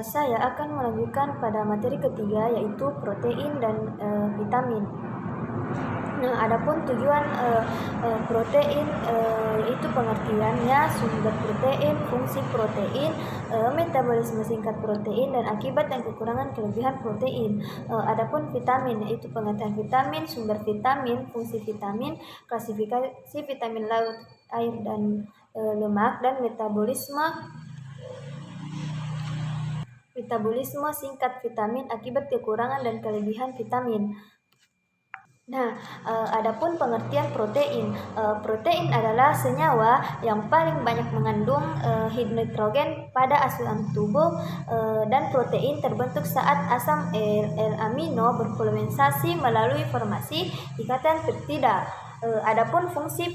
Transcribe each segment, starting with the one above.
Saya akan melanjutkan pada materi ketiga yaitu protein dan vitamin. Nah, adapun tujuan protein yaitu pengertiannya sumber protein, fungsi protein, metabolisme singkat protein dan akibat dan kekurangan kelebihan protein. Adapun vitamin yaitu pengertian vitamin, sumber vitamin, fungsi vitamin, klasifikasi vitamin laut, air dan lemak dan metabolisme singkat vitamin akibat kekurangan dan kelebihan vitamin. Nah, adapun pengertian protein. Protein adalah senyawa yang paling banyak mengandung hidrogen pada asupan tubuh dan protein terbentuk saat asam L-amino berpolimerinasi melalui formasi ikatan peptida. Adapun fungsi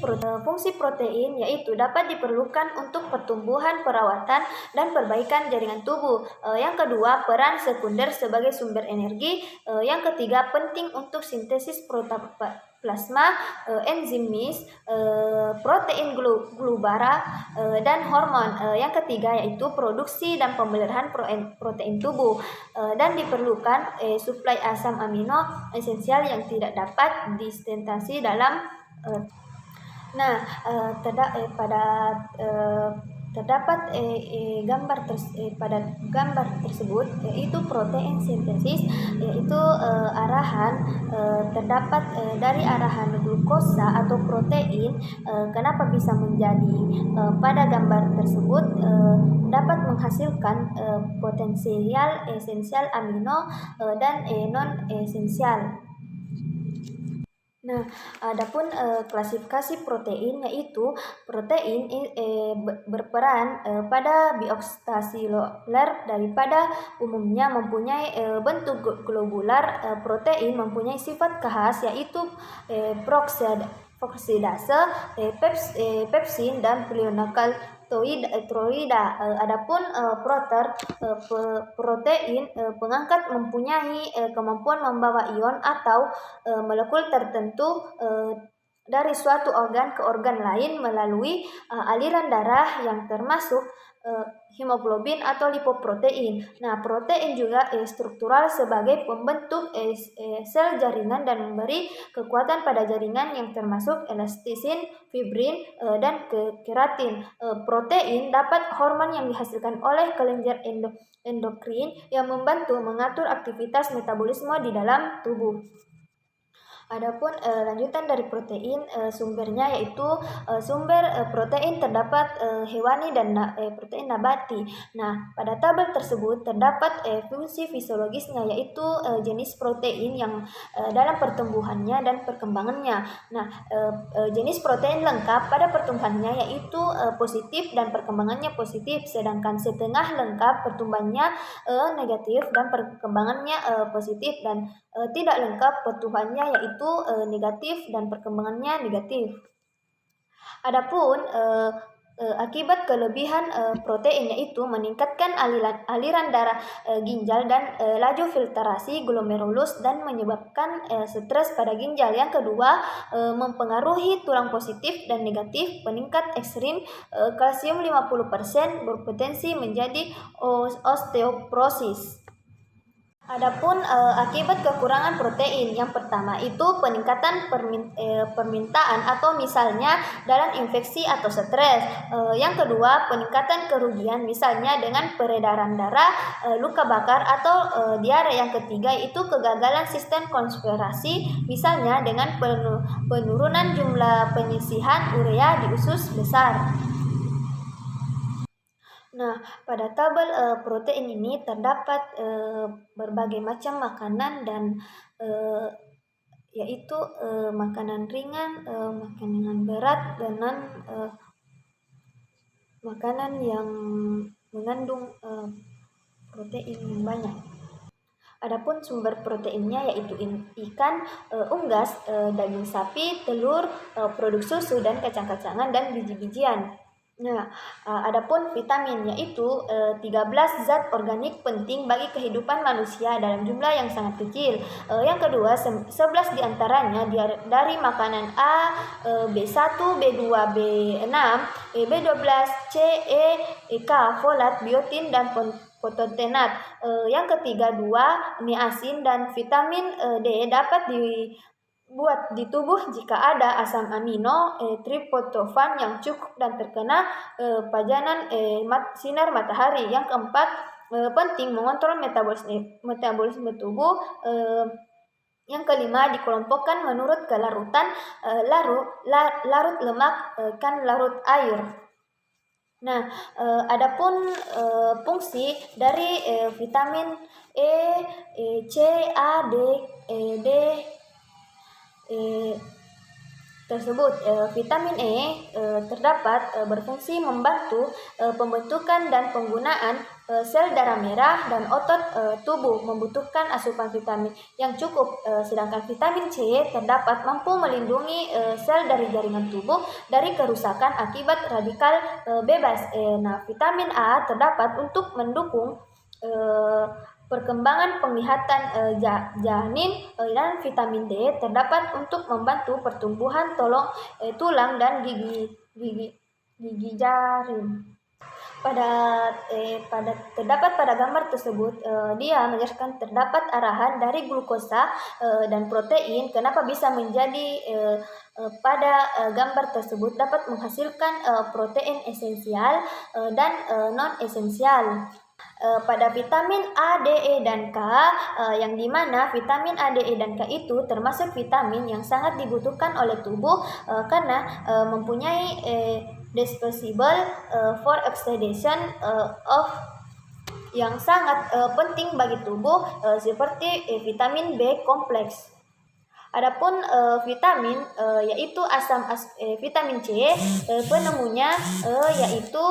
protein yaitu dapat diperlukan untuk pertumbuhan, perawatan, dan perbaikan jaringan tubuh. Yang kedua, peran sekunder sebagai sumber energi. Yang ketiga, penting untuk sintesis protoplasma, enzimis, protein glubara, dan hormon. Yang ketiga yaitu produksi dan pemeliharaan protein tubuh, dan diperlukan suplai asam amino esensial yang tidak dapat disintesi dalam terdapat pada gambar tersebut yaitu protein sintesis, yaitu arahan terdapat dari arahan glukosa atau protein. Kenapa bisa menjadi pada gambar tersebut dapat menghasilkan potensial esensial amino dan non esensial. Nah, adapun klasifikasi protein yaitu protein berperan pada bioksida seluler daripada umumnya mempunyai bentuk globular. Protein mempunyai sifat khas yaitu proksidase, pepsin dan polionukleotida. Adapun protein pengangkat mempunyai kemampuan membawa ion atau molekul tertentu dari suatu organ ke organ lain melalui aliran darah yang termasuk hemoglobin atau lipoprotein. Nah, protein juga struktural sebagai pembentuk sel jaringan dan memberi kekuatan pada jaringan yang termasuk elastisin, fibrin, dan keratin. Protein dapat hormon yang dihasilkan oleh kelenjar endokrin yang membantu mengatur aktivitas metabolisme di dalam tubuh. Adapun lanjutan dari protein, sumbernya yaitu sumber protein terdapat hewani dan protein nabati. Nah, pada tabel tersebut terdapat fungsi fisiologisnya yaitu jenis protein yang dalam pertumbuhannya dan perkembangannya. Nah, jenis protein lengkap pada pertumbuhannya yaitu positif dan perkembangannya positif, sedangkan setengah lengkap pertumbuhannya negatif dan perkembangannya positif, dan tidak lengkap pertumbuhannya yaitu negatif dan perkembangannya negatif. Adapun akibat kelebihan protein yaitu meningkatkan aliran darah ginjal dan laju filtrasi glomerulus dan menyebabkan stres pada ginjal. Yang kedua, mempengaruhi tulang positif dan negatif, peningkat ekstrim kalsium 50% berpotensi menjadi osteoporosis. Adapun akibat kekurangan protein, yang pertama itu peningkatan permintaan atau misalnya dalam infeksi atau stres. Yang kedua, peningkatan kerugian misalnya dengan peredaran darah, luka bakar atau diare. Yang ketiga itu kegagalan sistem konspirasi misalnya dengan penurunan jumlah penyisihan urea di usus besar. Nah, pada tabel protein ini terdapat berbagai macam makanan dan yaitu makanan ringan, makanan berat, dan makanan yang mengandung protein yang banyak. Adapun sumber proteinnya yaitu ikan, unggas, daging sapi, telur, produk susu dan kacang-kacangan dan biji-bijian. Nah, adapun vitamin yaitu 13 zat organik penting bagi kehidupan manusia dalam jumlah yang sangat kecil. Yang kedua, 11 diantaranya dari makanan A, B1, B2, B6, B12, C, K, folat, biotin, dan pantotenat. Yang ketiga, 2 niacin dan vitamin D dapat buat di tubuh jika ada asam amino triptofan yang cukup dan terkena pajanan sinar matahari. Yang keempat, penting mengontrol metabolisme tubuh. Yang kelima, dikelompokkan menurut kelarutan larut lemak kan larut air. Nah, adapun fungsi dari vitamin C, A, D tersebut. Vitamin terdapat berfungsi membantu pembentukan dan penggunaan sel darah merah, dan otot tubuh membutuhkan asupan vitamin yang cukup. Sedangkan vitamin C terdapat mampu melindungi sel dari jaringan tubuh dari kerusakan akibat radikal bebas. Nah, vitamin A terdapat untuk mendukung perkembangan penglihatan janin, dan vitamin D terdapat untuk membantu pertumbuhan tulang dan gigi jari. Terdapat pada gambar tersebut, dia menjelaskan terdapat arahan dari glukosa dan protein kenapa bisa menjadi pada gambar tersebut dapat menghasilkan protein esensial dan non esensial. Pada vitamin A, D, E, dan K, yang dimana vitamin A, D, E, dan K itu termasuk vitamin yang sangat dibutuhkan oleh tubuh karena mempunyai dispensable for oxidation of yang sangat penting bagi tubuh seperti vitamin B kompleks. Adapun vitamin yaitu vitamin C, penemunya yaitu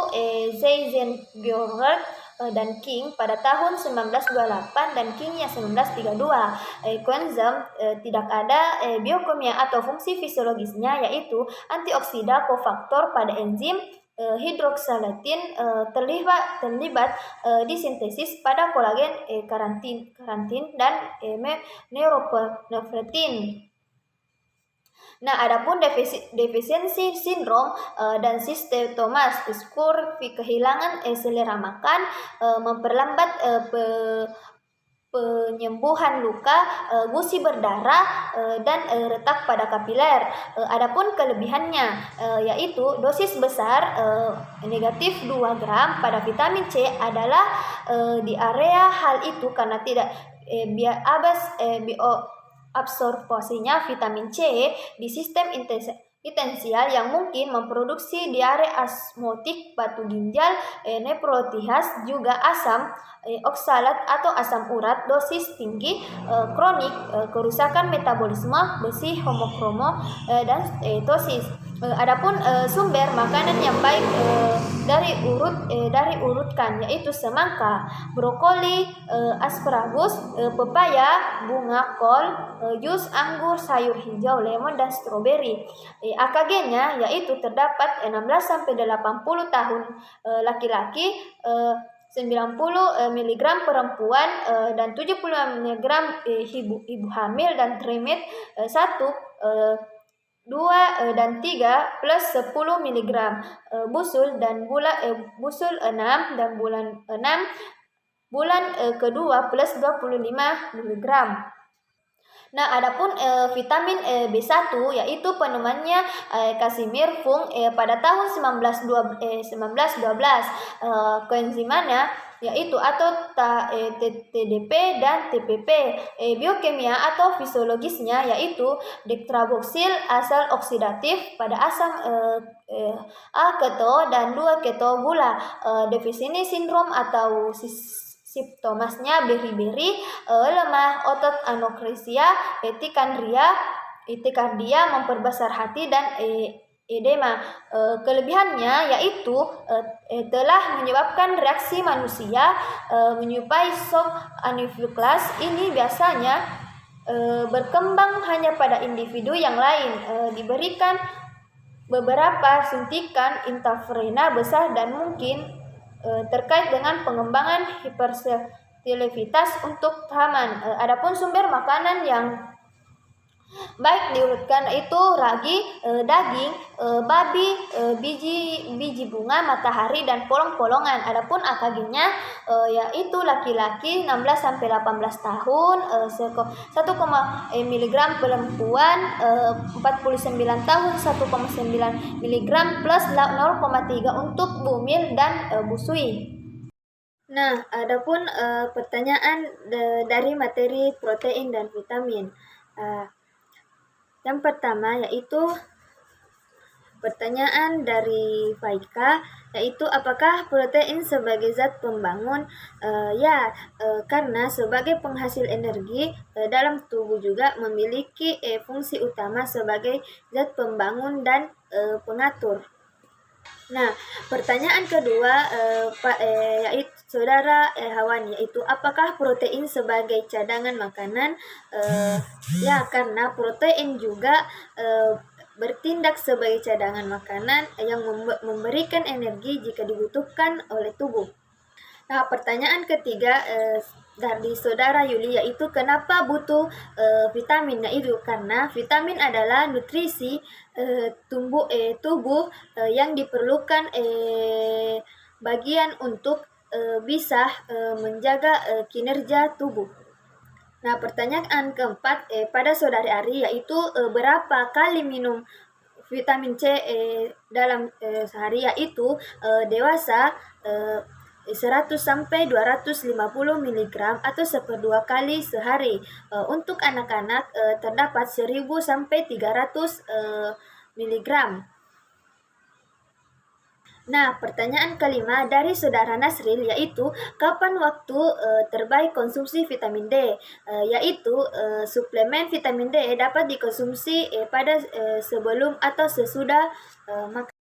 Zeisenberg dan King pada tahun 1928 dan Kingnya 1932. Coenzym tidak ada biokimia atau fungsi fisiologisnya, yaitu antioksida kofaktor pada enzim hidroksalatin terlibat di sintesis pada kolagen karantin dan neuropnephrin. Nah, adapun defisiensi sindrom dan Thomas Skur kehilangan selera makan, memperlambat penyembuhan luka, gusi berdarah, dan retak pada kapiler. Adapun kelebihannya yaitu dosis besar negatif 2 gram pada vitamin C adalah di area hal itu karena tidak absorpsinya vitamin C di sistem intensial yang mungkin memproduksi diare osmotik, batu ginjal, nephrotias, juga asam oksalat atau asam urat dosis tinggi, kronik, kerusakan metabolisme, besi, homokromo, dan tosis. Adapun sumber makanan yang baik dari urutkan yaitu semangka, brokoli, asparagus, pepaya, bunga kol, jus anggur, sayur hijau, lemon, dan stroberi. AKG-nya yaitu terdapat 16-80 tahun laki-laki, 90 mg perempuan, dan 70 mg ibu hamil dan trimit 1, 2 dan 3 plus 10 mg busul dan busul 6 dan bulan 6 bulan kedua plus 25 mg. Nah, adapun vitamin B1 yaitu penemuannya Casimir Fung pada tahun 1912. Koenzimnya yaitu atau TDP dan TPP. Biokimia atau fisiologisnya yaitu detraboksil asal oksidatif pada asam A-keto dan 2-keto gula. Defisiensi sindrom atau simptomasnya beri-beri, lemah otot, anoreksia, etikardia, memperbesar hati, dan edema. Kelebihannya yaitu telah menyebabkan reaksi manusia menyerupai shock anafilaks. Ini biasanya berkembang hanya pada individu yang lain. Diberikan beberapa suntikan intravena besar dan mungkin terkait dengan pengembangan hipersensitivitas untuk tahanan. Adapun sumber makanan yang baik diurutkan itu ragi, daging, babi, biji bunga, matahari, dan polong-polongan. Adapun AKG-nya yaitu laki-laki 16 sampai 18 tahun, 1, mg perempuan 49 tahun 1,9 mg plus 0,3 untuk bumil dan busui. Nah, adapun pertanyaan dari materi protein dan vitamin. Yang pertama yaitu pertanyaan dari Faika, yaitu apakah protein sebagai zat pembangun? Karena sebagai penghasil energi dalam tubuh juga memiliki fungsi utama sebagai zat pembangun dan pengatur. Nah, pertanyaan kedua yaitu saudara Hawan, yaitu apakah protein sebagai cadangan makanan? Karena protein juga bertindak sebagai cadangan makanan yang memberikan energi jika dibutuhkan oleh tubuh. Nah, pertanyaan ketiga dari saudara Yuli, yaitu kenapa butuh vitamin? Itu karena vitamin adalah nutrisi tubuh yang diperlukan bagian untuk bisa menjaga kinerja tubuh. Nah, pertanyaan keempat pada saudari Ari, yaitu berapa kali minum vitamin C dalam sehari? Yaitu dewasa 100 sampai 250 mg atau 1/2 kali sehari. Untuk anak-anak terdapat 1000 sampai 300 mg. Nah, pertanyaan kelima dari saudara Nasril, yaitu kapan waktu terbaik konsumsi vitamin D? Yaitu suplemen vitamin D dapat dikonsumsi pada sebelum atau sesudah makan.